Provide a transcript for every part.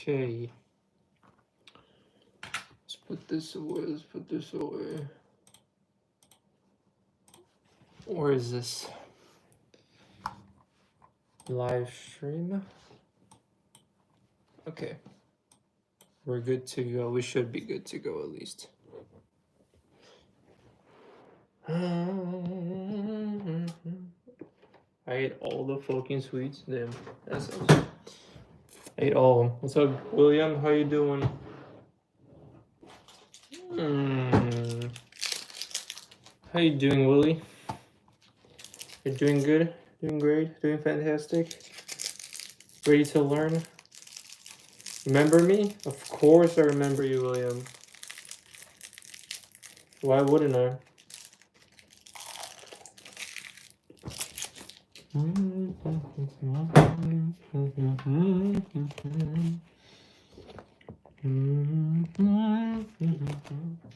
Okay. Let's put this away. Let's put this away. Where is this? Live stream. Okay. We're good to go. We should be good to go at least. I ate all the fucking sweets. Damn. That sucks. I ate all of them. What's up, William? How you doing? How you doing, Willie? You're doing good? Doing great? Doing fantastic? Ready to learn? Remember me? Of course I remember you, William. Why wouldn't I?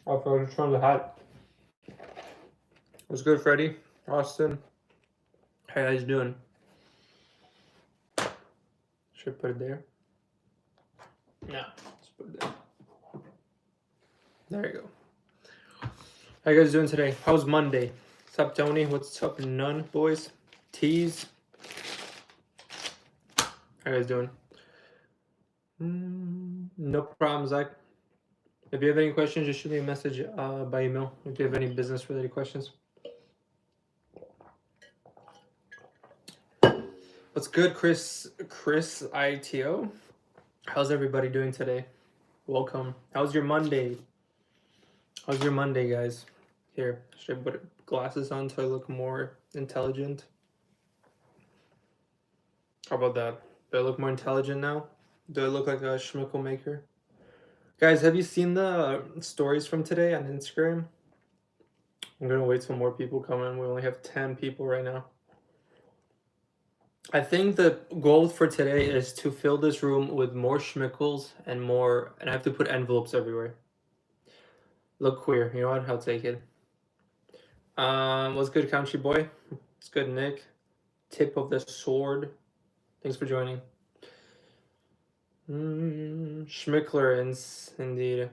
Oh, I was trying to hide. What's good, Freddie? Austin? How you guys doing? Should I put it there? No, let's put it there. There you go. How you guys doing today? How's Monday? What's up, Tony? What's up, none, boys? Teas? How you guys doing? No problem, Zach. If you have any questions, just shoot me a message by email if you have any business-related questions. What's good, Chris ITO? How's everybody doing today? Welcome. How's your Monday? How's your Monday, guys? Here, should I put glasses on so I look more intelligent? How about that? Do I look more intelligent now? Do I look like a schmickle maker? Guys, have you seen the stories from today on Instagram? I'm gonna wait till more people come in. We only have 10 people right now. I think the goal for today is to fill this room with more schmickles and I have to put envelopes everywhere. Look queer, you know what? I'll take it. What's good, Country Boy? What's good, Nick? Tip of the sword. Thanks for joining. Schmickler, indeed.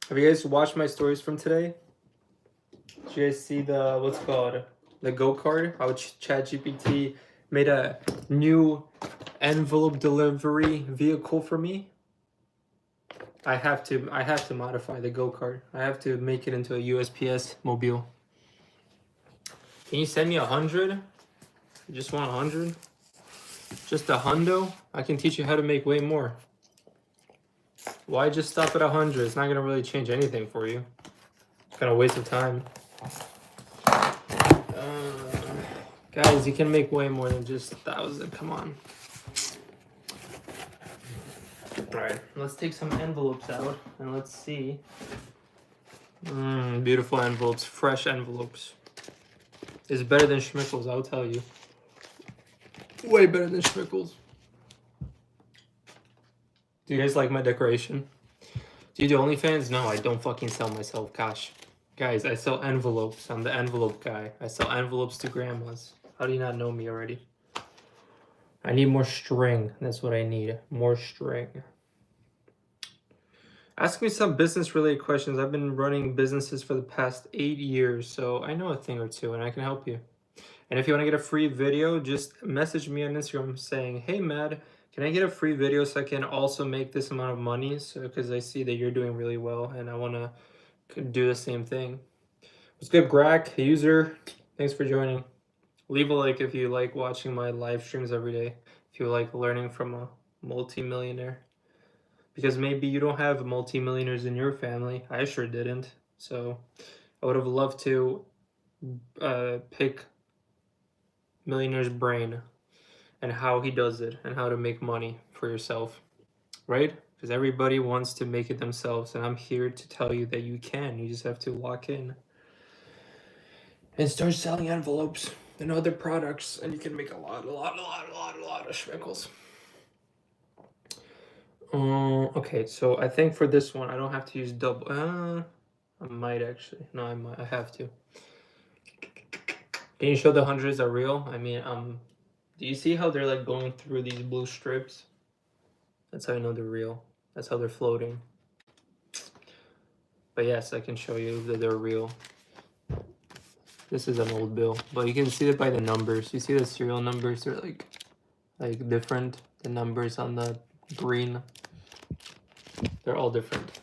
Have you guys watched my stories from today? Did you guys see the, what's it called? The Go card? How ChatGPT made a new envelope delivery vehicle for me. I have to modify the Go card. I have to make it into a USPS mobile. Can you send me 100? You just want 100? Just a hundo? I can teach you how to make way more. Why just stop at 100? It's not gonna really change anything for you. It's kind of a waste of time. Guys, you can make way more than just 1,000. Come on. All right, let's take some envelopes out and let's see. Beautiful envelopes, fresh envelopes. It's better than schmickles, I'll tell you. Way better than schmickles. Do you guys like my decoration? Do you do OnlyFans? No, I don't fucking sell myself, gosh. Guys, I sell envelopes. I'm the envelope guy. I sell envelopes to grandmas. How do you not know me already? I need more string. That's what I need. More string. Ask me some business-related questions. I've been running businesses for the past 8 years, so I know a thing or two, and I can help you. And if you want to get a free video, just message me on Instagram saying, hey, Mad, can I get a free video so I can also make this amount of money? So, because I see that you're doing really well, and I want to do the same thing. What's good, Grack, user? Thanks for joining. Leave a like if you like watching my live streams every day. If you like learning from a multi-millionaire. Because maybe you don't have multi-millionaires in your family. I sure didn't. So I would have loved to pick millionaire's brain and how he does it and how to make money for yourself, right? Because everybody wants to make it themselves, and I'm here to tell you that you can. You just have to lock in and start selling envelopes and other products, and you can make a lot of schmickles. Okay, so I think for this one I don't have to use double. I might actually. No, I have to. Can you show the hundreds are real? I mean, do you see how they're like going through these blue strips? That's how I know they're real. That's how they're floating. But yes, I can show you that they're real. This is an old bill, but you can see it by the numbers. You see the serial numbers are like different. The numbers on the green, they're all different.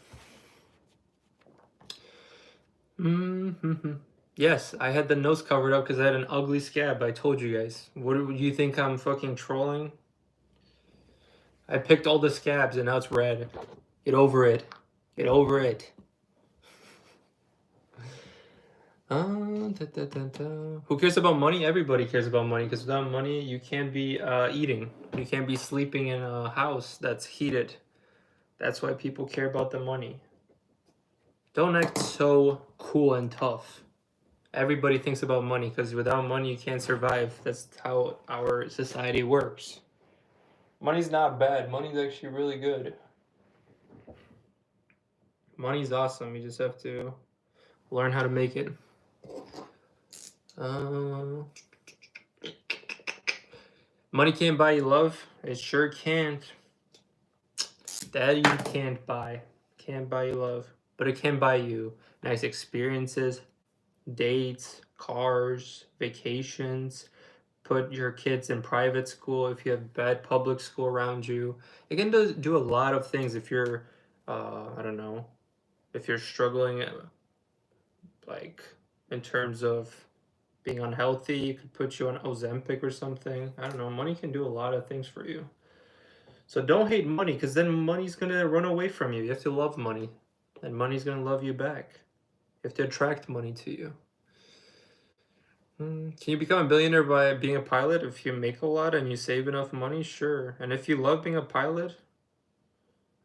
Yes, I had the nose covered up because I had an ugly scab. I told you guys. What do you think I'm fucking trolling? I picked all the scabs and now it's red. Get over it. Get over it. Who cares about money? Everybody cares about money because without money, you can't be eating. You can't be sleeping in a house that's heated. That's why people care about the money. Don't act so cool and tough. Everybody thinks about money because without money, you can't survive. That's how our society works. Money's not bad. Money's actually really good. Money's awesome. You just have to learn how to make it. Money can't buy you love. It sure can't. That you can't buy. Can't buy you love. But it can buy you nice experiences, dates, cars, vacations. Put your kids in private school if you have bad public school around you. It can do a lot of things if you're, I don't know, if you're struggling, like in terms of being unhealthy. It could put you on Ozempic or something. I don't know. Money can do a lot of things for you. So don't hate money because then money's going to run away from you. You have to love money and money's going to love you back. You have to attract money to you. Can you become a billionaire by being a pilot if you make a lot and you save enough money? Sure. And if you love being a pilot,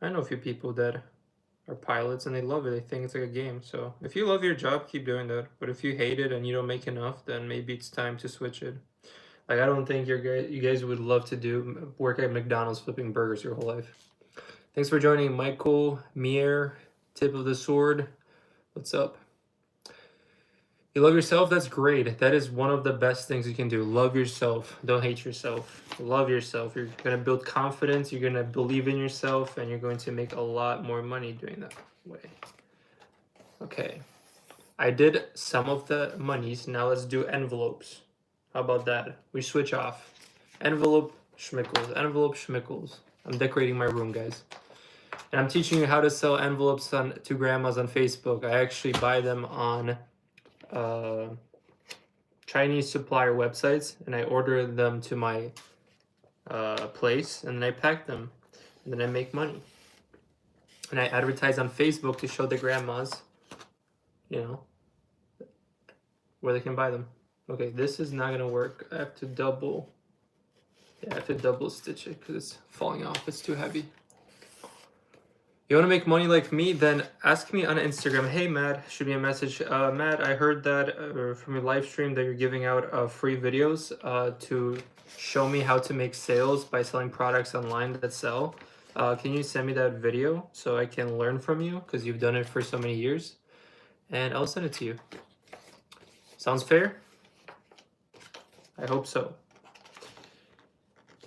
I know a few people that are pilots and they love it. They think it's like a game. So if you love your job, keep doing that. But if you hate it and you don't make enough, then maybe it's time to switch it. Like, I don't think you guys would love to work at McDonald's flipping burgers your whole life. Thanks for joining, Michael Mier, Tip of the Sword. What's up? You love yourself? That's great. That is one of the best things you can do. Love yourself. Don't hate yourself. Love yourself. You're going to build confidence. You're going to believe in yourself. And you're going to make a lot more money doing that way. Okay. I did some of the monies. Now let's do envelopes. How about that? We switch off. Envelope schmickles. Envelope schmickles. I'm decorating my room, guys. And I'm teaching you how to sell envelopes to grandmas on Facebook. I actually buy them on Chinese supplier websites, and I order them to my place, and then I pack them, and then I make money. And I advertise on Facebook to show the grandmas, you know, where they can buy them. Okay, this is not gonna work. I have to double stitch it because it's falling off. It's too heavy. You want to make money like me? Then ask me on Instagram. Hey, Matt, shoot me a message. Matt, I heard that from your live stream that you're giving out free videos to show me how to make sales by selling products online that sell. Can you send me that video so I can learn from you because you've done it for so many years? And I'll send it to you. Sounds fair? I hope so.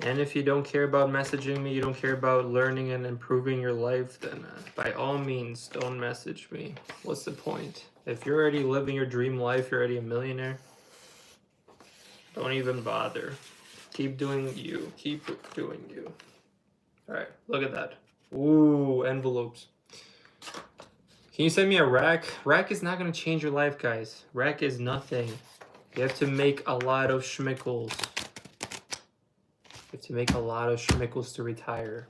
And if you don't care about messaging me, you don't care about learning and improving your life, then by all means, don't message me. What's the point? If you're already living your dream life, you're already a millionaire, don't even bother. Keep doing you. Keep doing you. All right, look at that. Ooh, envelopes. Can you send me a rack? Rack is not going to change your life, guys. Rack is nothing. You have to make a lot of schmickles. You have to make a lot of schmickles to retire.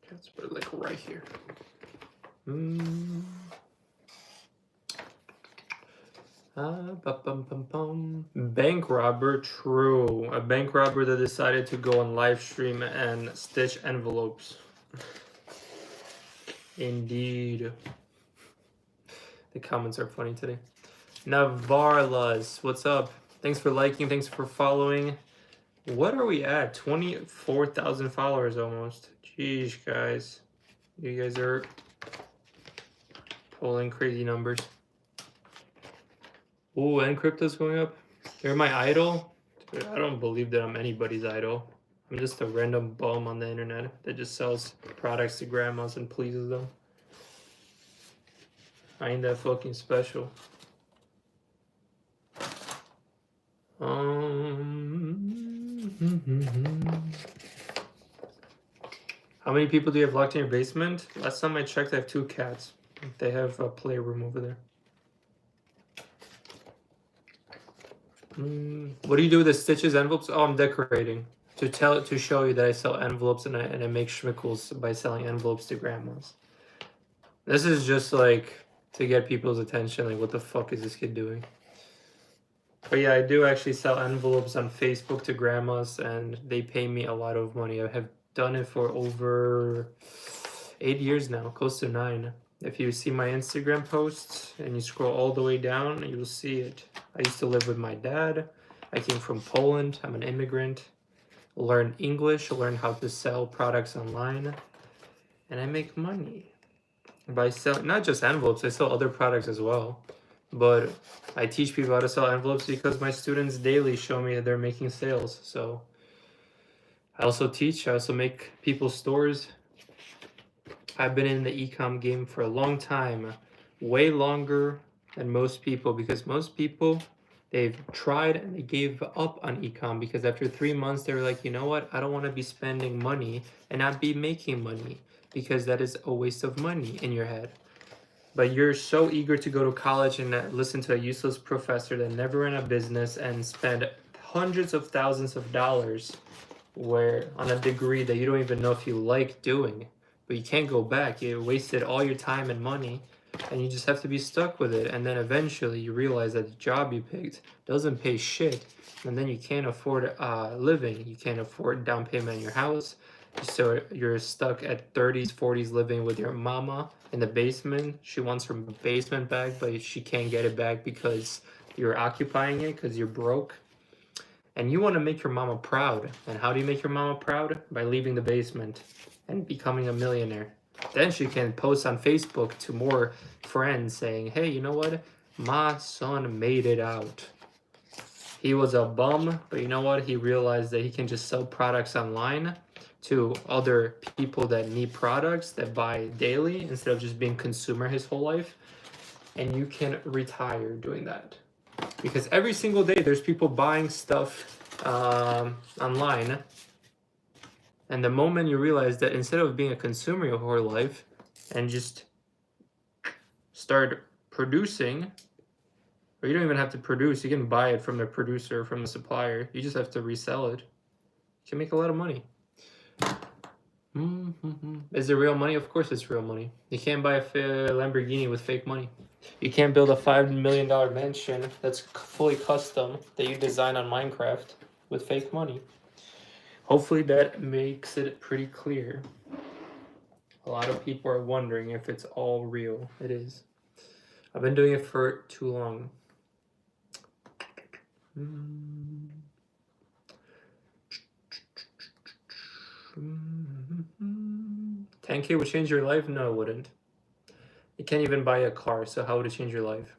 Let's put it like right here. Bank robber, true. A bank robber that decided to go on live stream and stitch envelopes. Indeed. The comments are funny today. Navarlas, what's up? Thanks for liking, thanks for following. What are we at? 24,000 followers almost. Jeez, guys. You guys are pulling crazy numbers. Ooh, and crypto's going up. You're my idol? Dude, I don't believe that I'm anybody's idol. I'm just a random bum on the internet that just sells products to grandmas and pleases them. I ain't that fucking special. How many people do you have locked in your basement? Last time I checked, I have 2 cats. They have a playroom over there. What do you do with the stitches, envelopes? Oh, I'm decorating to show you that I sell envelopes and I make schmickles by selling envelopes to grandmas. This is just like to get people's attention. Like, what the fuck is this kid doing? But yeah, I do actually sell envelopes on Facebook to grandmas, and they pay me a lot of money. I have done it for over 8 years now, close to 9. If you see my Instagram posts and you scroll all the way down, you'll see it. I used to live with my dad. I came from Poland. I'm an immigrant. Learned English, learned how to sell products online, and I make money by selling not just envelopes. I sell other products as well. But I teach people how to sell envelopes because my students daily show me that they're making sales. So I also teach, I also make people's stores. I've been in the e-com game for a long time, way longer than most people, because most people, they've tried and they gave up on e-com because after 3 months they were like, you know what, I don't want to be spending money and not be making money, because that is a waste of money in your head. But you're so eager to go to college and listen to a useless professor that never ran a business and spend hundreds of thousands of dollars where on a degree that you don't even know if you like doing, but you can't go back. You wasted all your time and money, and you just have to be stuck with it. And then eventually you realize that the job you picked doesn't pay shit, and then you can't afford living. You can't afford down payment on your house. So you're stuck at 30s, 40s living with your mama in the basement. She wants her basement back, but she can't get it back because you're occupying it because you're broke. And you want to make your mama proud. And how do you make your mama proud? By leaving the basement and becoming a millionaire. Then she can post on Facebook to more friends saying, hey, you know what? My son made it out. He was a bum, but you know what? He realized that he can just sell products online to other people that need products that buy daily instead of just being consumer his whole life. And you can retire doing that. Because every single day there's people buying stuff online. And the moment you realize that instead of being a consumer your whole life and just start producing, or you don't even have to produce, you can buy it from the producer, from the supplier. You just have to resell it. You can make a lot of money. Is it real money? Of course it's real money. You can't buy a Lamborghini with fake money. You can't build a $5 million mansion that's fully custom that you design on Minecraft with fake money. Hopefully that makes it pretty clear. A lot of people are wondering if it's all real. It is. I've been doing it for too long. 10K would change your life? No, it wouldn't. You can't even buy a car, so how would it change your life?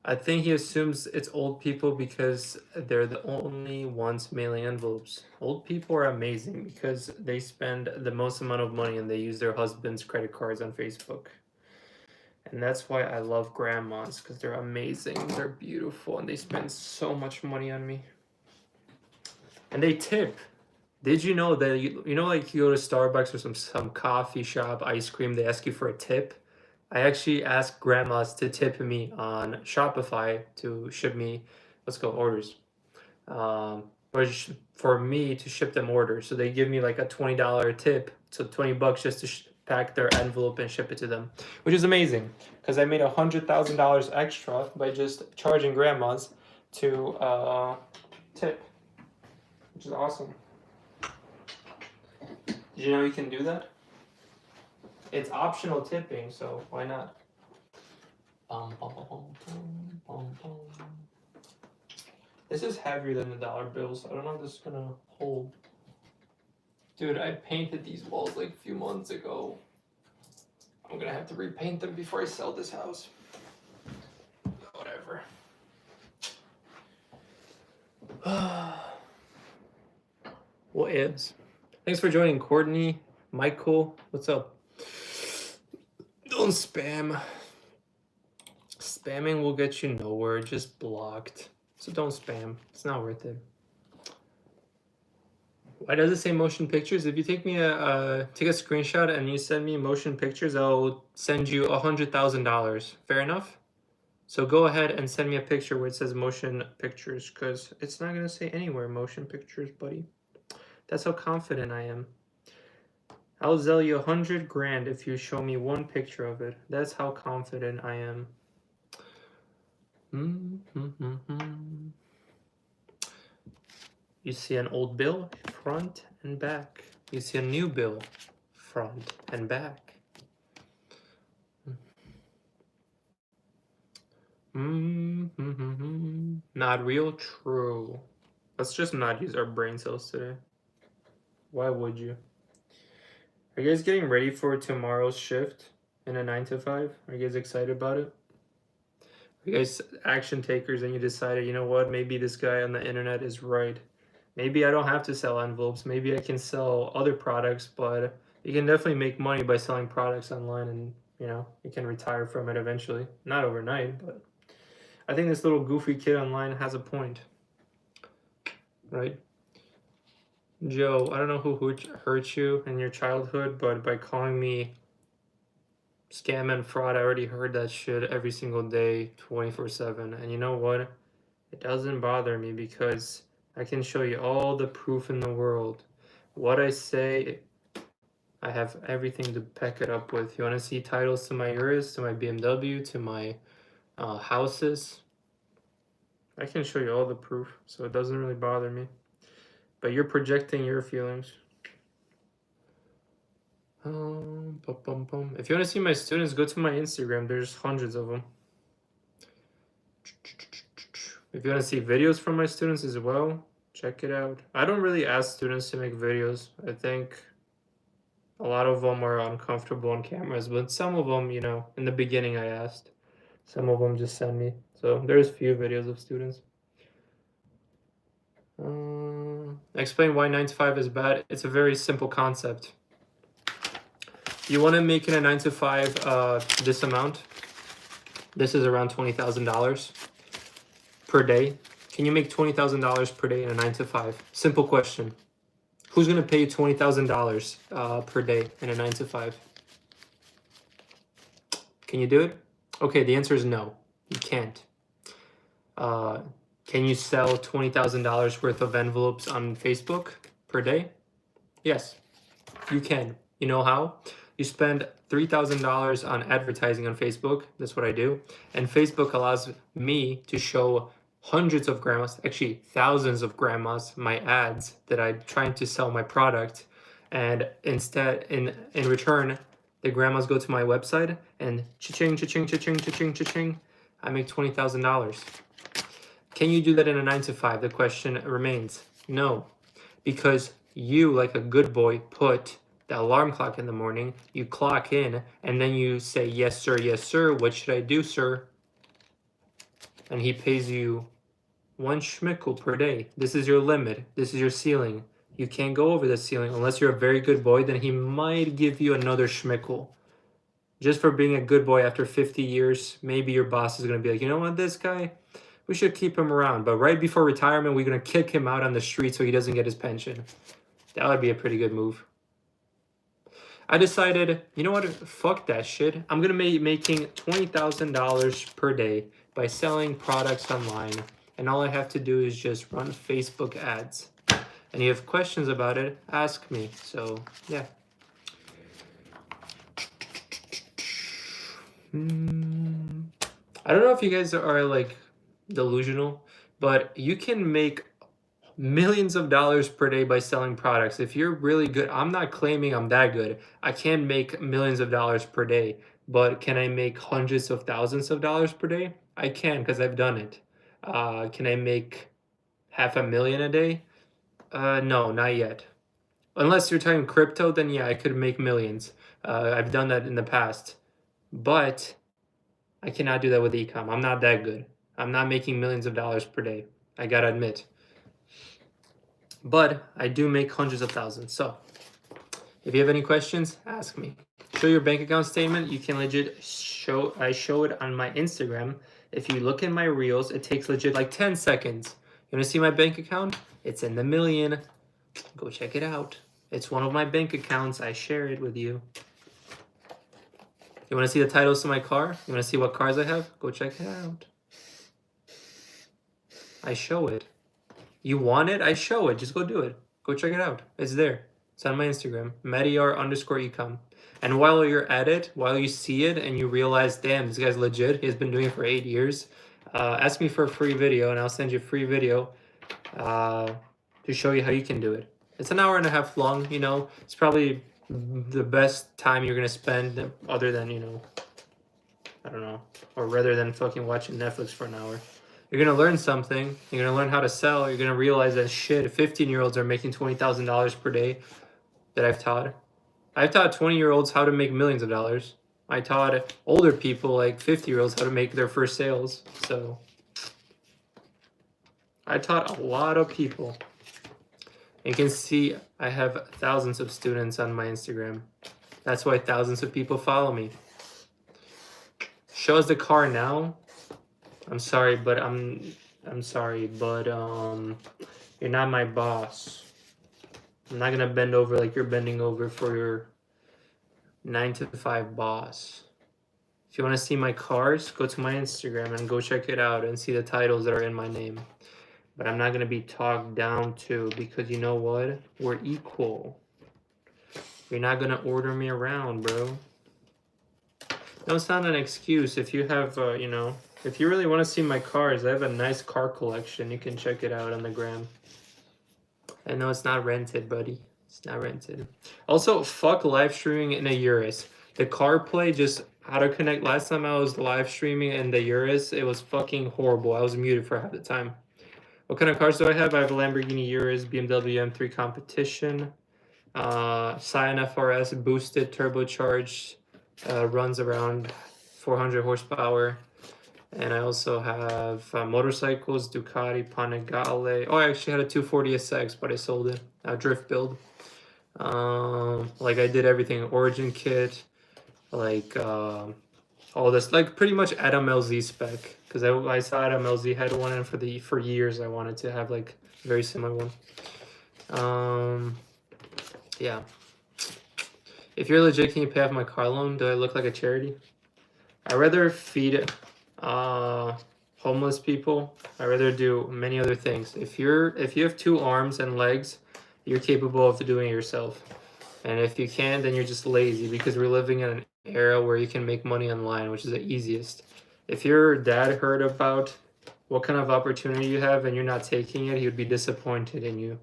I think he assumes it's old people because they're the only ones mailing envelopes. Old people are amazing because they spend the most amount of money and they use their husband's credit cards on Facebook. And that's why I love grandmas, because they're amazing, they're beautiful, and they spend so much money on me. And they tip. Did you know that, you know, like you go to Starbucks or some coffee shop, ice cream, they ask you for a tip? I actually ask grandmas to tip me on Shopify to ship me, let's go, orders. Or for me to ship them orders. So they give me like a $20 tip, so $20 just to pack their envelope and ship it to them, which is amazing because I made $100,000 extra by just charging grandmas to tip, which is awesome. Did you know you can do that? It's optional tipping, so why not? This is heavier than the dollar bills. I don't know if this is gonna hold. Dude, I painted these walls like a few months ago. I'm gonna have to repaint them before I sell this house. Whatever. whatever. What is? Thanks for joining, Courtney. Michael, what's up? Don't spam. Spamming will get you nowhere, just blocked. So don't spam. It's not worth it. Why does it say motion pictures? If you take me take a screenshot and you send me motion pictures, I'll send you $100,000. Fair enough? So go ahead and send me a picture where it says motion pictures, because it's not gonna say anywhere motion pictures, buddy. That's how confident I am. I'll sell you 100 grand if you show me one picture of it. That's how confident I am. You see an old bill, front and back. You see a new bill, front and back. Not real? True. Let's just not use our brain cells today. Why would you? Are you guys getting ready for tomorrow's shift in a 9 to 5? Are you guys excited about it? Are you guys action takers and you decided, you know what, maybe this guy on the internet is right. Maybe I don't have to sell envelopes. Maybe I can sell other products, but you can definitely make money by selling products online, and you know, you can retire from it eventually. Not overnight, but I think this little goofy kid online has a point, right? Joe, I don't know who hurt you in your childhood, but by calling me scam and fraud, I already heard that shit every single day, 24/7. And you know what? It doesn't bother me because I can show you all the proof in the world. What I say, I have everything to back it up with. You want to see titles to my Urus, to my BMW, to my houses? I can show you all the proof, so it doesn't really bother me. But you're projecting your feelings. If you want to see my students, go to my Instagram. There's hundreds of them. If you want to see videos from my students as well, check it out. I don't really ask students to make videos. I think a lot of them are uncomfortable on cameras, but some of them, you know, in the beginning I asked. Some of them just send me. So there's few videos of students. Explain why 9 to 5 is bad. It's a very simple concept. You want to make it a 9 to 5 this amount. This is around $20,000 per day. Can you make $20,000 per day in a 9 to 5? Simple question. Who's going to pay you $20,000 per day in a 9 to 5? Can you do it? Okay, the answer is no. You can't. Can you sell $20,000 worth of envelopes on Facebook per day? Yes, you can. You know how? You spend $3,000 on advertising on Facebook. That's what I do. And Facebook allows me to show hundreds of grandmas, actually thousands of grandmas, my ads that I'm trying to sell my product. And instead, in return, the grandmas go to my website and cha-ching, cha-ching, cha-ching, cha-ching, cha-ching, I make $20,000. Can you do that in a 9 to 5? The question remains no, because you, like a good boy, put the alarm clock in the morning, you clock in, and then you say, yes, sir, what should I do, sir? And he pays you one schmickel per day. This is your limit. This is your ceiling. You can't go over the ceiling unless you're a very good boy. Then he might give you another schmickel. Just for being a good boy after 50 years, maybe your boss is going to be like, you know what, this guy, we should keep him around. But right before retirement, we're going to kick him out on the street so he doesn't get his pension. That would be a pretty good move. I decided, you know what, fuck that shit. I'm going to be making $20,000 per day by selling products online. And all I have to do is just run Facebook ads. And if you have questions about it, ask me. So, yeah. I don't know if you guys are like delusional, but you can make millions of dollars per day by selling products. If you're really good, I'm not claiming I'm that good. I can make millions of dollars per day, but can I make hundreds of thousands of dollars per day? I can, because I've done it. Can I make $500,000 a day? No, not yet. Unless you're talking crypto, then yeah, I could make millions. I've done that in the past, but I cannot do that with ecom. I'm not that good. I'm not making millions of dollars per day, I gotta admit. But I do make hundreds of thousands. So if you have any questions, ask me. Show your bank account statement. You can legit show, I show it on my Instagram. If you look in my reels, it takes legit like 10 seconds. You wanna see my bank account? It's in the million. Go check it out. It's one of my bank accounts. I share it with you. You wanna see the titles to my car? You wanna see what cars I have? Go check it out. I show it. You want it? I show it. Just go do it. Go check it out. It's there. It's on my Instagram, Mediar_ecom. And while you're at it, while you see it and you realize, damn, this guy's legit, he's been doing it for 8 years, ask me for a free video and I'll send you a free video to show you how you can do it. It's an hour and a half long, you know. It's probably the best time you're going to spend other than, you know, I don't know, or rather than fucking watching Netflix for an hour. You're going to learn something. You're going to learn how to sell. You're going to realize that shit, 15-year-olds are making $20,000 per day that I've taught. I've taught 20-year-olds how to make millions of dollars. I taught older people, like 50-year-olds, how to make their first sales. So I taught a lot of people. You can see I have thousands of students on my Instagram. That's why thousands of people follow me. Show us the car now. I'm sorry, but you're not my boss. I'm not gonna bend over like you're bending over for your 9-to-5 boss. If you want to see my cars, go to my Instagram and go check it out and see the titles that are in my name. But I'm not gonna be talked down to, because you know what? We're equal. You're not gonna order me around, bro. No, it's not an excuse. If you have, you know, if you really want to see my cars, I have a nice car collection. You can check it out on the gram. I know it's not rented, buddy. It's not rented. Also, fuck live streaming in a Urus. The CarPlay just auto-connect. Last time I was live streaming in the Urus, it was fucking horrible. I was muted for half the time. What kind of cars do I have? I have a Lamborghini Urus, BMW M3 Competition, Scion FRS, boosted, turbocharged, runs around 400 horsepower. And I also have motorcycles, Ducati, Panigale. Oh, I actually had a 240 SX, but I sold it. Drift build. Like I did everything, origin kit, like all this, like pretty much Adam LZ spec. Because I saw Adam LZ had one, and for years I wanted to have like a very similar one. Yeah. If you're legit, can you pay off my car loan? Do I look like a charity? I'd rather feed homeless people. I'd rather do many other things. If you have 2 arms and legs, you're capable of doing it yourself. And if you can't, then you're just lazy, because we're living in an era where you can make money online, which is the easiest. If your dad heard about what kind of opportunity you have and you're not taking it, he would be disappointed in you.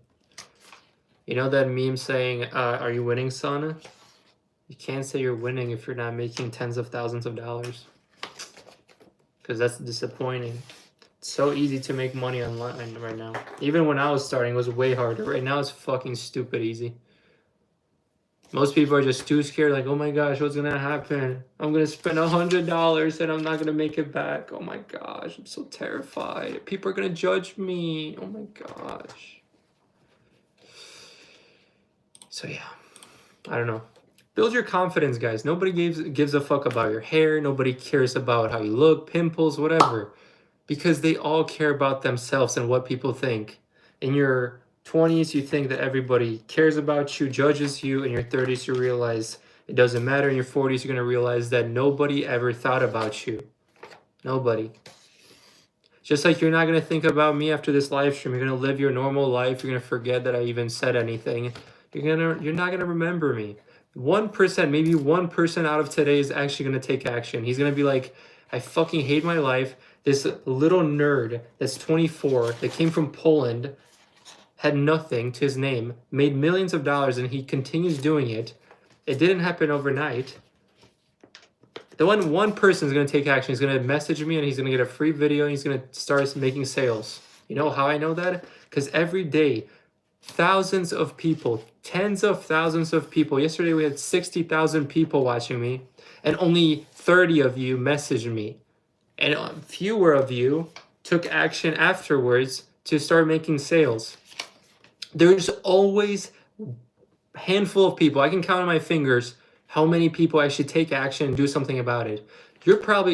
You know that meme saying, are you winning, son? You can't say you're winning if you're not making tens of thousands of dollars. Because that's disappointing. It's so easy to make money online right now. Even when I was starting, it was way harder. Right now, it's fucking stupid easy. Most people are just too scared, like, oh my gosh, what's gonna happen? I'm gonna spend $100 and I'm not gonna make it back. Oh my gosh, I'm so terrified. People are gonna judge me. Oh my gosh. So yeah, I don't know. Build your confidence, guys. Nobody gives a fuck about your hair. Nobody cares about how you look, pimples, whatever. Because they all care about themselves and what people think. In your 20s, you think that everybody cares about you, judges you. In your 30s, you realize it doesn't matter. In your 40s, you're going to realize that nobody ever thought about you. Nobody. Just like you're not going to think about me after this live stream. You're going to live your normal life. You're going to forget that I even said anything. You're not going to remember me. 1%, maybe 1% out of today is actually going to take action. He's going to be like, I fucking hate my life. This little nerd that's 24, that came from Poland, had nothing to his name, made millions of dollars, and he continues doing it. It didn't happen overnight. The one person is going to take action. He's going to message me, and he's going to get a free video, and he's going to start making sales. You know how I know that? Because every day, thousands of people, tens of thousands of people. Yesterday we had 60,000 people watching me, and only 30 of you messaged me. and fewer of you took action afterwards to start making sales. There's always a handful of people, I can count on my fingers how many people actually take action and do something about it.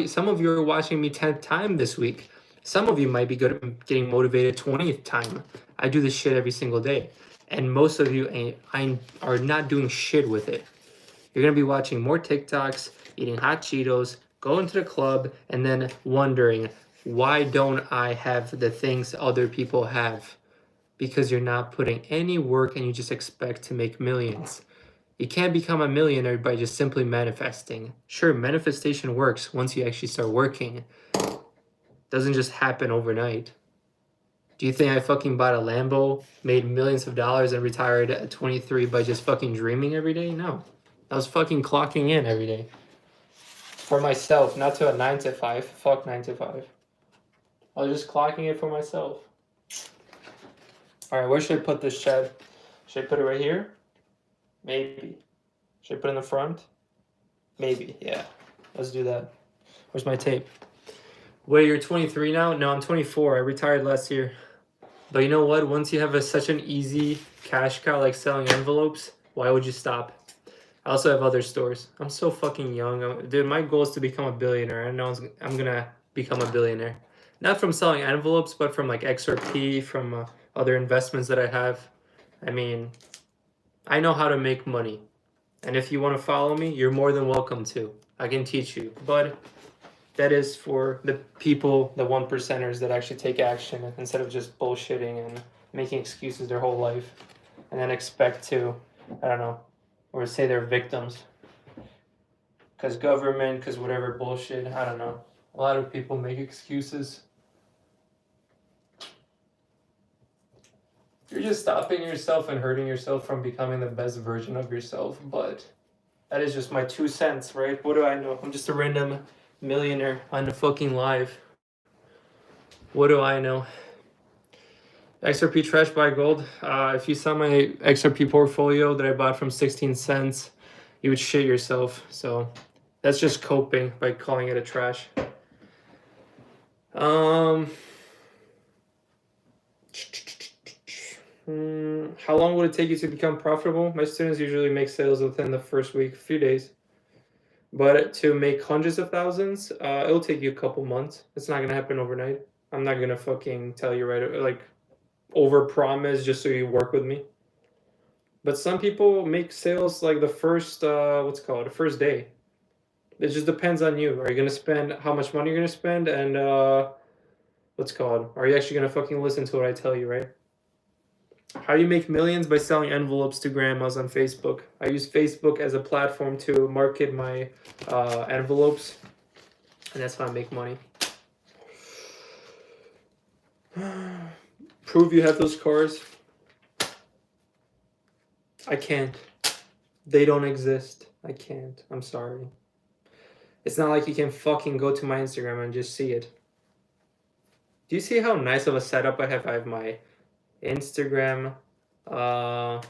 Some of you are watching me 10th time this week. Some of you might be good at getting motivated 20th time. I do this shit every single day. And most of you are not doing shit with it. You're going to be watching more TikToks, eating hot Cheetos, going to the club, and then wondering, why don't I have the things other people have? Because you're not putting any work and you just expect to make millions. You can't become a millionaire by just simply manifesting. Sure, manifestation works once you actually start working. It doesn't just happen overnight. Do you think I fucking bought a Lambo, made millions of dollars, and retired at 23 by just fucking dreaming every day? No. I was fucking clocking in every day. For myself, not to a 9 to 5. Fuck 9 to 5. I was just clocking it for myself. Alright, where should I put this, Chad? Should I put it right here? Maybe. Should I put it in the front? Maybe, yeah. Let's do that. Where's my tape? Wait, you're 23 now? No, I'm 24. I retired last year. But you know what? Once you have such an easy cash cow like selling envelopes, why would you stop? I also have other stores. I'm so fucking young. Dude, my goal is to become a billionaire. I know I'm gonna become a billionaire. Not from selling envelopes, but from like XRP, from other investments that I have. I mean, I know how to make money. And if you want to follow me, you're more than welcome to. I can teach you. But that is for the people, the 1%ers that actually take action instead of just bullshitting and making excuses their whole life and then expect to, I don't know, or say they're victims. Because government, because whatever bullshit, I don't know. A lot of people make excuses. You're just stopping yourself and hurting yourself from becoming the best version of yourself. But that is just my 2 cents, right? What do I know? I'm just a random millionaire on the fucking live. What do I know? XRP trash buy gold. If you saw my XRP portfolio that I bought from 16 cents, you would shit yourself. So that's just coping by calling it a trash. How long would it take you to become profitable? My students usually make sales within the first week, few days. But to make hundreds of thousands, it'll take you a couple months. It's not gonna happen overnight. I'm not gonna fucking tell you right, like over promise just so you work with me. But some people make sales like the first the first day. It just depends on you. Are you gonna spend how much money you're gonna spend, and are you actually gonna fucking listen to what I tell you, right? How do you make millions? By selling envelopes to grandmas on Facebook. I use Facebook as a platform to market my envelopes, and that's how I make money. Prove you have those cars. I can't. They don't exist. I can't. I'm sorry. It's not like you can fucking go to my Instagram and just see it. Do you see how nice of a setup I have? I have my Instagram, or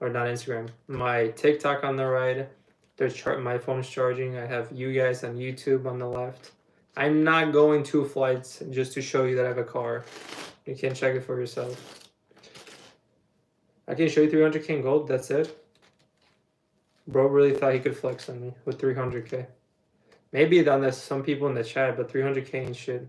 not Instagram, my TikTok on the right. There's my phone's charging. I have you guys on YouTube on the left. I'm not going 2 flights just to show you that I have a car. You can check it for yourself. I can show you 300K in gold. That's it. Bro really thought he could flex on me with 300K. Maybe on this, some people in the chat, but 300K ain't shit.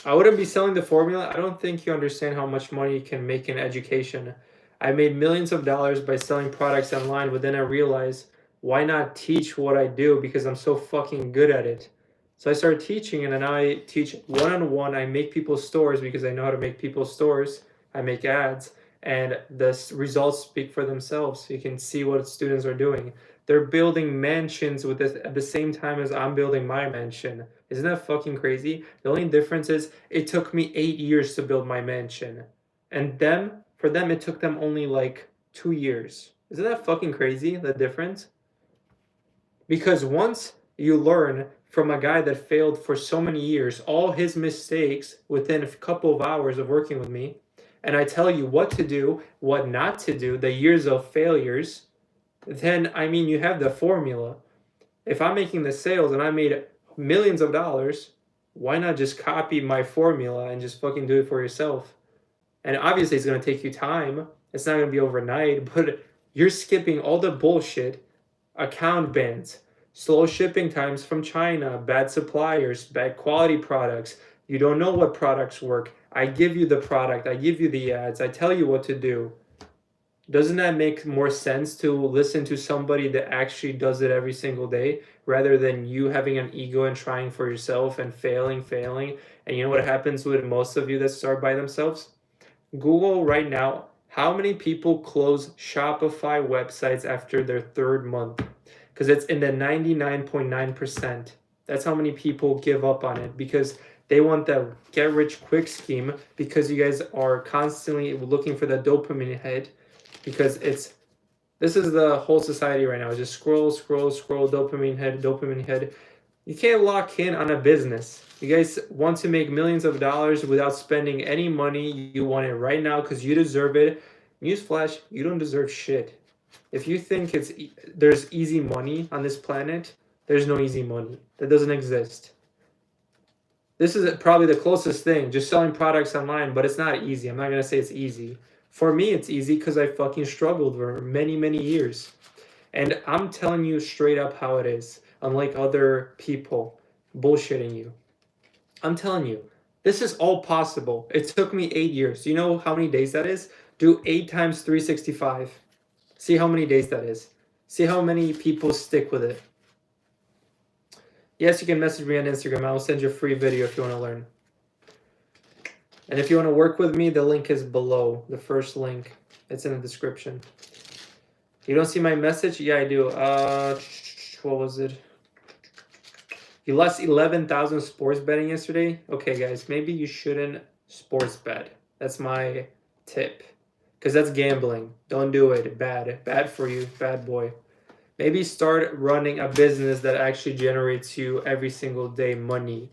I wouldn't be selling the formula. I don't think you understand how much money you can make in education. I made millions of dollars by selling products online, but then I realized, why not teach what I do, because I'm so fucking good at it. So I started teaching, and then I teach one-on-one. I make people's stores because I know how to make people's stores. I make ads, and the results speak for themselves. You can see what students are doing. They're building mansions with this at the same time as I'm building my mansion. Isn't that fucking crazy? The only difference is it took me 8 years to build my mansion. And for them, it took them only like 2 years. Isn't that fucking crazy, the difference? Because once you learn from a guy that failed for so many years, all his mistakes within a couple of hours of working with me, and I tell you what to do, what not to do, the years of failures, then I mean you have the formula. If I'm making the sales and I made millions of dollars, why not just copy my formula and just fucking do it for yourself? And obviously it's going to take you time. It's not going to be overnight, but you're skipping all the bullshit, account bans, slow shipping times from China, bad suppliers, bad quality products. You don't know what products work. I give you the product, I give you the ads, I tell you what to do. Doesn't that make more sense to listen to somebody that actually does it every single day rather than you having an ego and trying for yourself and failing? And you know what happens with most of you that start by themselves? Google right now, how many people close Shopify websites after their third month? Because it's in the 99.9%. That's how many people give up on it because they want the get rich quick scheme because you guys are constantly looking for the dopamine hit because this is the whole society right now. Just scroll, dopamine head. You can't lock in on a business. You guys want to make millions of dollars without spending any money. You want it right now because you deserve it. Newsflash, you don't deserve shit. If you think there's easy money on this planet, there's no easy money. That doesn't exist. This is probably the closest thing, just selling products online, but it's not easy. I'm not going to say it's easy. For me, it's easy because I fucking struggled for many, many years. And I'm telling you straight up how it is, unlike other people bullshitting you. I'm telling you, this is all possible. It took me 8 years. You know how many days that is? Do 8 times 365. See how many days that is. See how many people stick with it. Yes, you can message me on Instagram. I will send you a free video if you want to learn. And if you want to work with me, the link is below. The first link. It's in the description. You don't see my message? Yeah, I do. What was it? You lost 11,000 sports betting yesterday? Okay, guys, maybe you shouldn't sports bet. That's my tip. Because that's gambling. Don't do it. Bad. Bad for you. Bad boy. Maybe start running a business that actually generates you every single day money.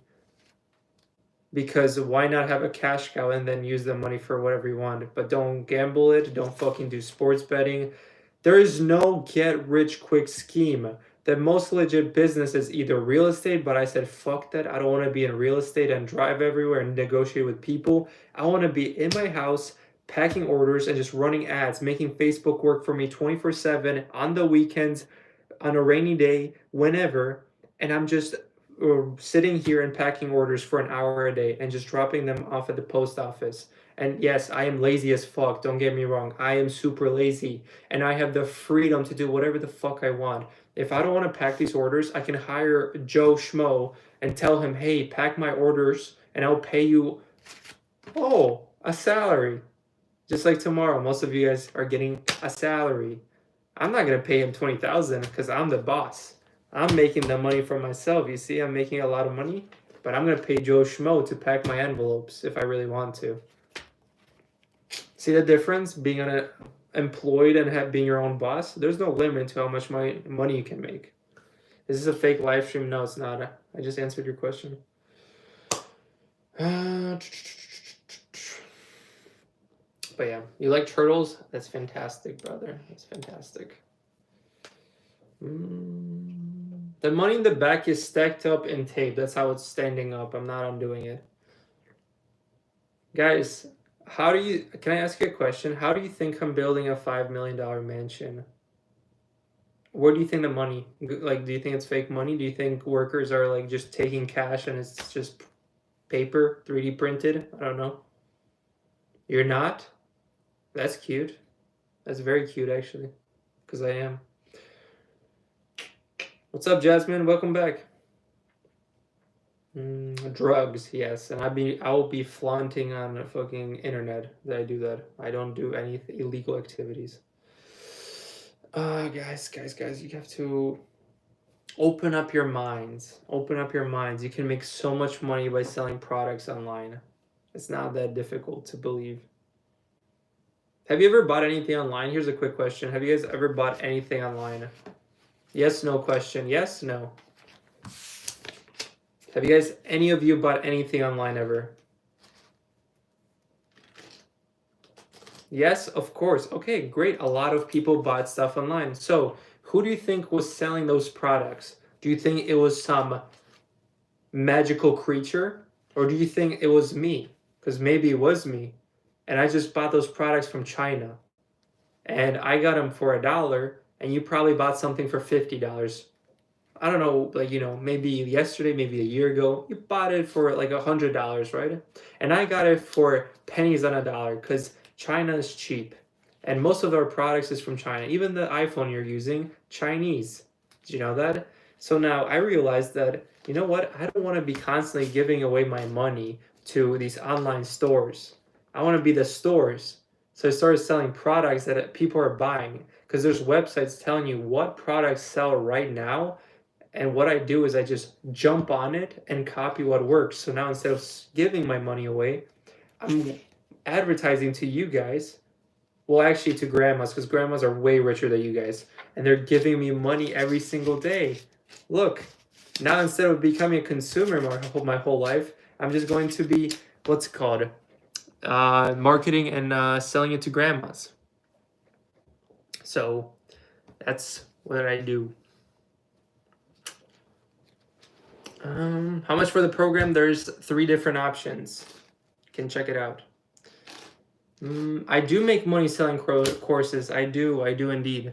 Because why not have a cash cow and then use the money for whatever you want? But don't gamble it. Don't fucking do sports betting. There is no get rich quick scheme. The most legit business is either real estate, but I said fuck that. I don't want to be in real estate and drive everywhere and negotiate with people. I want to be in my house packing orders and just running ads, making Facebook work for me 24/7 on the weekends, on a rainy day, whenever, and I'm just sitting here and packing orders for an hour a day and just dropping them off at the post office. And yes, I am lazy as fuck, don't get me wrong. I am super lazy and I have the freedom to do whatever the fuck I want. If I don't want to pack these orders, I can hire Joe Schmo and tell him, hey, pack my orders and I'll pay you, a salary. Just like tomorrow, most of you guys are getting a salary. I'm not going to pay him 20,000 because I'm the boss. I'm making the money for myself. You see, I'm making a lot of money, but I'm going to pay Joe Schmo to pack my envelopes if I really want to. See the difference? Being employed and being your own boss? There's no limit to how much money you can make. Is this a fake live stream? No, it's not. I just answered your question. But yeah, you like turtles? That's fantastic, brother. That's fantastic. The money in the back is stacked up in tape. That's how it's standing up. I'm not undoing it. Guys, can I ask you a question? How do you think I'm building a $5 million mansion? Where do you think the money, do you think it's fake money? Do you think workers are just taking cash and it's just paper, 3D printed? I don't know. You're not? That's cute. That's very cute, actually, because I am. What's up, Jasmine? Welcome back. Drugs, yes, and I will be flaunting on the fucking internet that I do that. I don't do any illegal activities. Guys, you have to open up your minds. Open up your minds. You can make so much money by selling products online. It's not that difficult to believe. Have you ever bought anything online? Here's a quick question. Have you guys ever bought anything online? Yes, no question. Yes, no. Have you guys, any of you bought anything online ever? Yes, of course. Okay, great. A lot of people bought stuff online. So, who do you think was selling those products? Do you think it was some magical creature? Or do you think it was me? Because maybe it was me. And I just bought those products from China. And I got them for $1, and you probably bought something for $50. I don't know, like, maybe yesterday, maybe a year ago, you bought it for like $100, right? And I got it for pennies on a dollar because China is cheap. And most of our products is from China. Even the iPhone you're using, Chinese. Did you know that? So now I realized that, you know what? I don't want to be constantly giving away my money to these online stores. I want to be the stores. So I started selling products that people are buying because there's websites telling you what products sell right now, and what I do is I just jump on it and copy what works. So now instead of giving my money away, I'm advertising to you guys. Well, actually to grandmas, because grandmas are way richer than you guys. And they're giving me money every single day. Look, now instead of becoming a consumer my whole life, I'm just going to be, what's it called? Marketing and selling it to grandmas. So that's what I do. How much for the program? There's 3 different options. You can check it out. I do make money selling courses. I do indeed.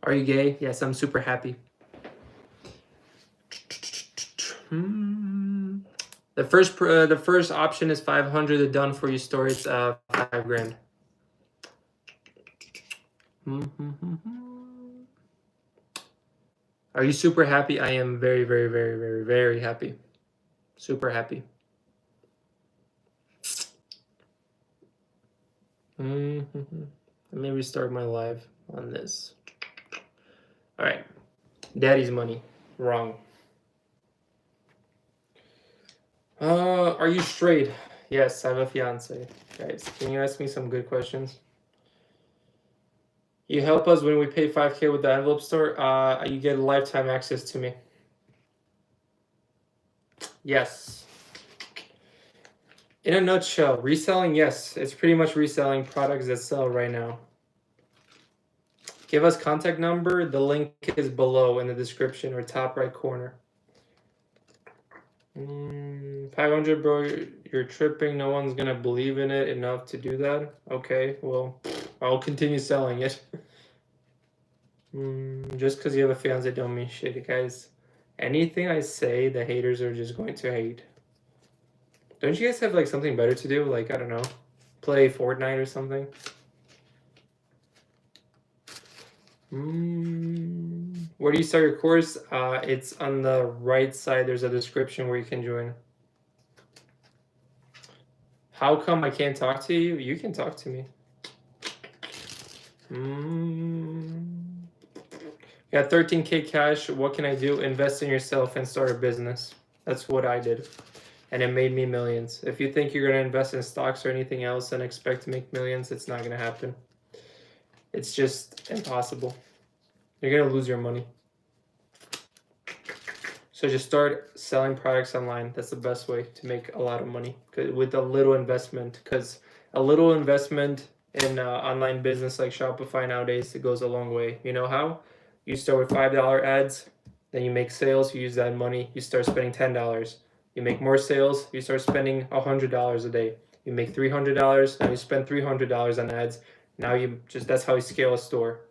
Are you gay? Yes, I'm super happy. The first option is 500. The done for you story is 5 grand. Are you super happy? I am very, very, very, very, very happy. Super happy. Let me restart my live on this. All right. Daddy's money. Wrong. Are you straight? Yes, I have a fiance. Guys, can you ask me some good questions? You help us when we pay 5K with the envelope store. You get lifetime access to me. Yes. In a nutshell, reselling, yes. It's pretty much reselling products that sell right now. Give us contact number. The link is below in the description or top right corner. 500, bro. You're tripping. No one's gonna believe in it enough to do that. Okay, well, I'll continue selling it. Just because you have a fiance don't mean shit, guys. Anything I say, the haters are just going to hate. Don't you guys have like something better to do? Like, I don't know, play Fortnite or something? Where do you start your course? It's on the right side. There's a description where you can join. How come I can't talk to you? You can talk to me. Got 13K cash. What can I do? Invest in yourself and start a business. That's what I did. And it made me millions. If you think you're going to invest in stocks or anything else and expect to make millions, it's not going to happen. It's just impossible. You're going to lose your money. So just start selling products online. That's the best way to make a lot of money with a little investment. Because a little investment in online business like Shopify nowadays, it goes a long way. You know how? You start with $5 ads, then you make sales, you use that money, you start spending $10. You make more sales, you start spending $100 a day. You make $300, now you spend $300 on ads. Now that's how you scale a store.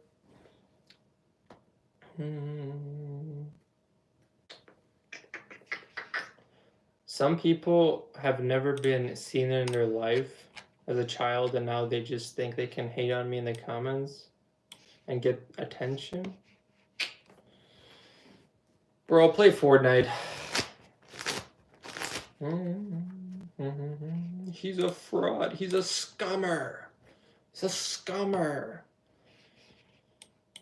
Some people have never been seen in their life as a child, and now they just think they can hate on me in the comments and get attention. Bro, I'll play Fortnite. He's a fraud. He's a scummer. He's a scummer.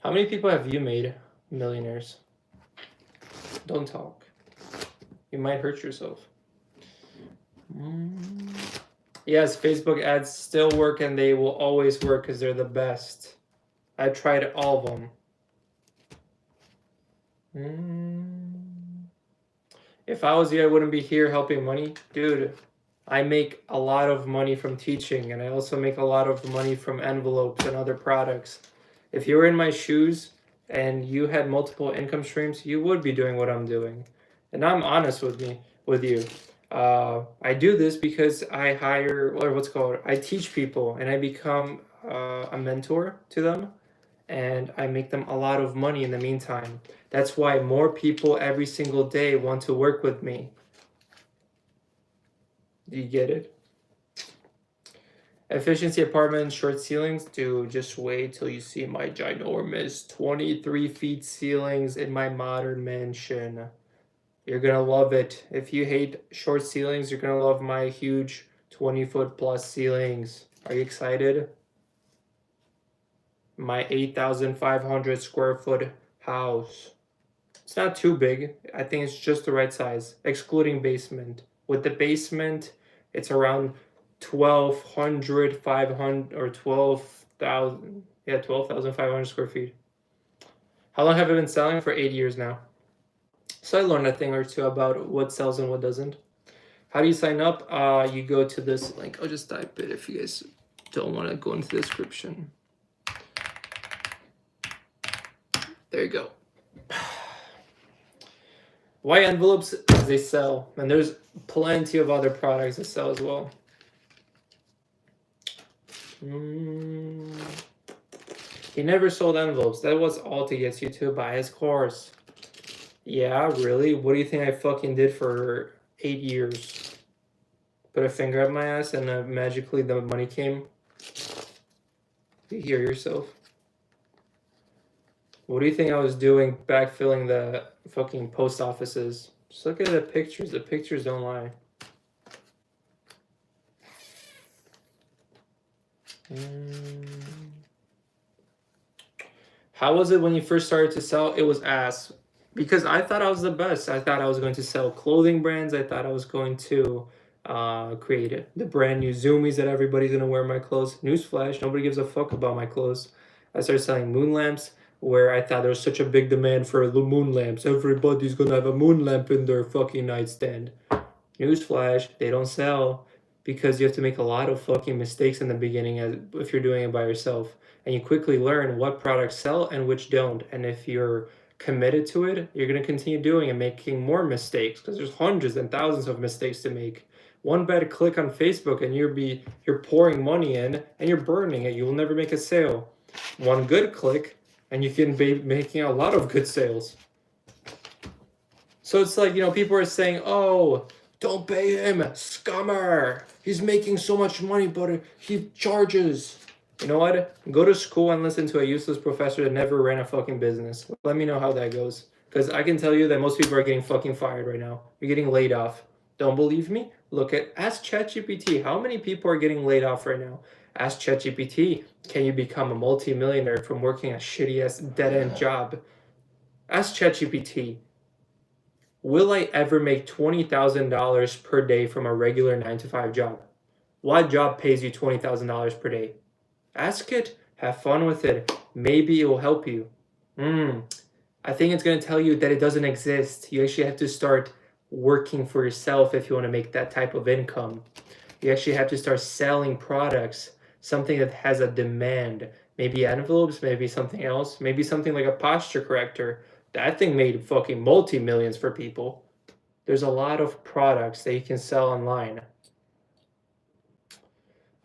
How many people have you made millionaires? Don't talk. You might hurt yourself. Yes, Facebook ads still work, and they will always work because they're the best. I tried all of them. If I was you, I wouldn't be here helping money. Dude, I make a lot of money from teaching, and I also make a lot of money from envelopes and other products. If you were in my shoes and you had multiple income streams, you would be doing what I'm doing. And I'm honest with you. I do this because I hire, or what's called, I teach people and I become a mentor to them, and I make them a lot of money in the meantime. That's why more people every single day want to work with me. Do you get it? Efficiency apartments, short ceilings. Dude, just wait till you see my ginormous 23 feet ceilings in my modern mansion. You're gonna love it. If you hate short ceilings, you're gonna love my huge 20-foot plus ceilings. Are you excited? My 8,500 square foot house. It's not too big. I think it's just the right size, excluding basement. With the basement, it's around 1,200, 500, or 12,000. Yeah, 12,500 square feet. How long have I been selling? For 8 years now. So I learned a thing or two about what sells and what doesn't. How do you sign up? You go to this link. I'll just type it if you guys don't want to go into the description. There you go. Why envelopes? Because they sell, and there's plenty of other products that sell as well. He never sold envelopes. That was all to get you to buy his course. Yeah, really? What do you think I fucking did for 8 years? Put a finger up my ass and magically the money came? You hear yourself. What do you think I was doing backfilling the fucking post offices? Just look at the pictures. The pictures don't lie. How was it when you first started to sell? It was ass. Because I thought I was the best. I thought I was going to sell clothing brands. I thought I was going to create the brand new Zoomies that everybody's going to wear my clothes. Newsflash, nobody gives a fuck about my clothes. I started selling moon lamps, where I thought there was such a big demand for the moon lamps. Everybody's going to have a moon lamp in their fucking nightstand. Newsflash, they don't sell because you have to make a lot of fucking mistakes in the beginning if you're doing it by yourself. And you quickly learn what products sell and which don't. And if you're committed to it, you're going to continue doing and making more mistakes because there's hundreds and thousands of mistakes to make. One bad click on Facebook and you're pouring money in and you're burning it. You will never make a sale. One good click and you can be making a lot of good sales. So it's like, people are saying, oh, don't pay him, scammer. He's making so much money, but he charges. You know what? Go to school and listen to a useless professor that never ran a fucking business. Let me know how that goes. Because I can tell you that most people are getting fucking fired right now. You're getting laid off. Don't believe me? Ask ChatGPT. How many people are getting laid off right now? Ask ChatGPT. Can you become a multi-millionaire from working a shitty-ass dead-end job? Ask ChatGPT. Will I ever make $20,000 per day from a regular 9-to-5 job? What job pays you $20,000 per day? Ask it, have fun with it. Maybe it will help you. I think it's going to tell you that it doesn't exist. You actually have to start working for yourself if you want to make that type of income. You actually have to start selling products, something that has a demand. Maybe envelopes, maybe something else, maybe something like a posture corrector. That thing made fucking multi-millions for people. There's a lot of products that you can sell online.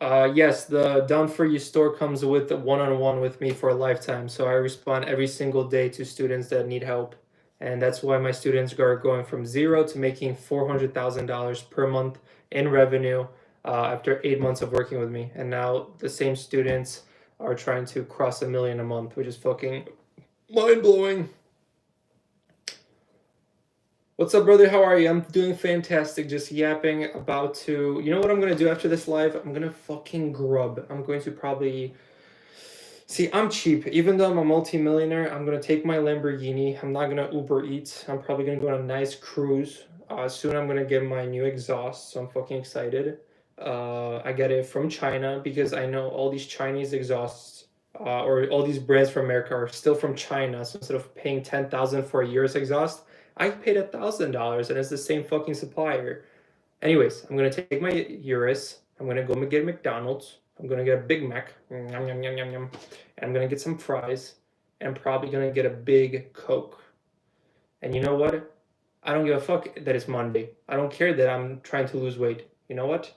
Yes, the Done For You store comes with one-on-one with me for a lifetime. So I respond every single day to students that need help. And that's why my students are going from zero to making $400,000 per month in revenue after 8 months of working with me. And now the same students are trying to cross $1 million a month, which is fucking mind-blowing. What's up, brother? How are you? I'm doing fantastic. Just yapping, about to... You know what I'm going to do after this live? I'm going to fucking grub. I'm going to probably... See, I'm cheap. Even though I'm a multi-millionaire, I'm going to take my Lamborghini. I'm not going to Uber Eats. I'm probably going to go on a nice cruise. Soon I'm going to get my new exhaust, so I'm fucking excited. I get it from China because I know all these Chinese exhausts or all these brands from America are still from China. So instead of paying $10,000 for a year's exhaust, I paid $1,000 and it's the same fucking supplier. Anyways, I'm gonna take my Urus. I'm gonna go get McDonald's. I'm gonna get a Big Mac. Yum, yum, yum, yum, yum. And I'm gonna get some fries. And I'm probably gonna get a big Coke. And you know what? I don't give a fuck that it's Monday. I don't care that I'm trying to lose weight. You know what?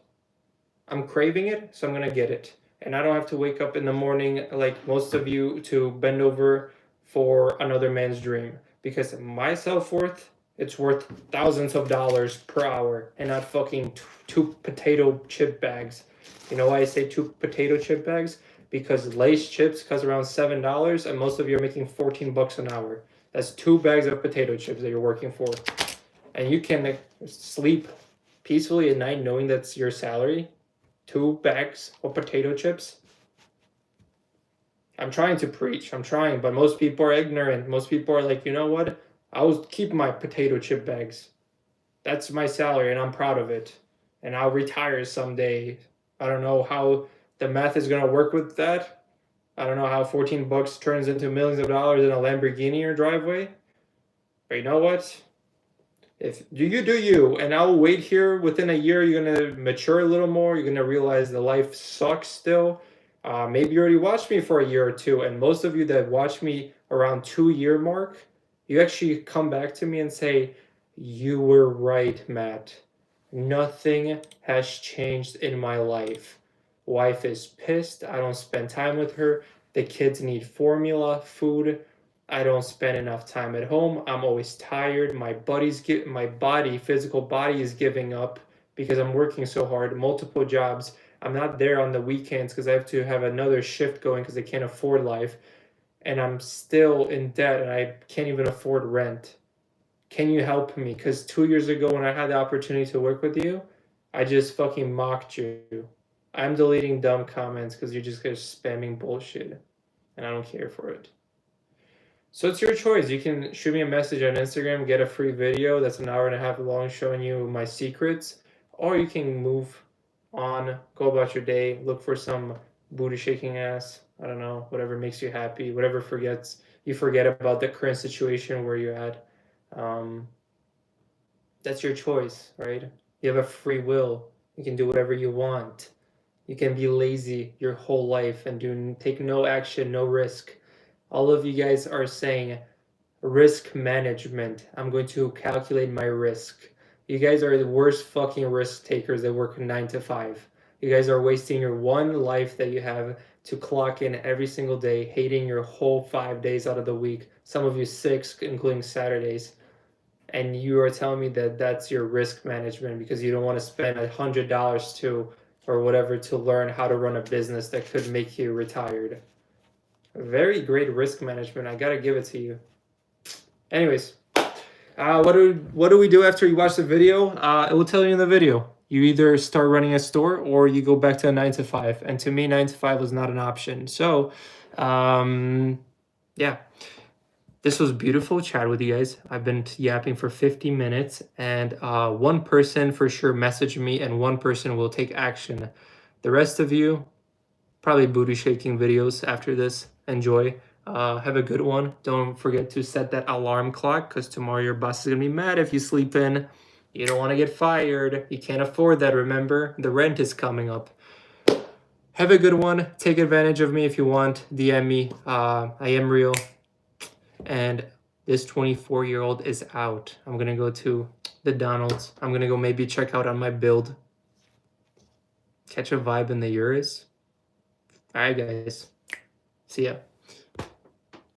I'm craving it, so I'm gonna get it. And I don't have to wake up in the morning like most of you to bend over for another man's dream. Because my self-worth, it's worth thousands of dollars per hour and not fucking two potato chip bags. You know why I say two potato chip bags? Because Lay's chips cost around $7 and most of you are making 14 bucks an hour. That's 2 bags of potato chips that you're working for. And you can sleep peacefully at night knowing that's your salary. 2 bags of potato chips. I'm trying to preach. I'm trying, but most people are ignorant. Most people are like, you know what? I'll keep my potato chip bags. That's my salary, and I'm proud of it. And I'll retire someday. I don't know how the math is gonna work with that. I don't know how 14 bucks turns into millions of dollars in a Lamborghini in your driveway. But you know what? If do you, and I'll wait here. Within a year, you're gonna mature a little more. You're gonna realize the life sucks still. Maybe you already watched me for a year or two, and most of you that watch me around 2 year mark, you actually come back to me and say, "You were right, Matt. Nothing has changed in my life. Wife is pissed. I don't spend time with her. The kids need formula, food. I don't spend enough time at home. I'm always tired. My physical body is giving up because I'm working so hard, multiple jobs. I'm not there on the weekends because I have to have another shift going because I can't afford life. And I'm still in debt and I can't even afford rent. Can you help me? Because 2 years ago when I had the opportunity to work with you, I just fucking mocked you. I'm deleting dumb comments because you're just spamming bullshit. And I don't care for it. So it's your choice. You can shoot me a message on Instagram, get a free video that's an hour and a half long showing you my secrets, or you can move on, go about your day, look for some booty shaking ass. I don't know, whatever makes you happy, whatever you forget about the current situation where you're at. That's your choice, right? You have a free will. You can do whatever you want. You can be lazy your whole life and take no action, no risk. All of you guys are saying risk management. I'm going to calculate my risk. You guys are the worst fucking risk takers that work 9 to 5. You guys are wasting your one life that you have to clock in every single day, hating your whole 5 days out of the week. Some of you 6, including Saturdays. And you are telling me that that's your risk management because you don't want to spend $100 or whatever to learn how to run a business that could make you retired. Very great risk management. I gotta give it to you. Anyways, what do we do after you watch the video? It will tell you in the video. You either start running a store or you go back to a 9 to 5. And to me, 9 to 5 was not an option. So, yeah. This was beautiful chat with you guys. I've been yapping for 50 minutes and one person for sure messaged me and one person will take action. The rest of you, probably booty shaking videos after this. Enjoy. Have a good one. Don't forget to set that alarm clock because tomorrow your boss is going to be mad if you sleep in. You don't want to get fired. You can't afford that, remember? The rent is coming up. Have a good one. Take advantage of me if you want. DM me. I am real. And this 24-year-old is out. I'm going to go to the Donald's. I'm going to go maybe check out on my build. Catch a vibe in the Urus. All right, guys. See ya.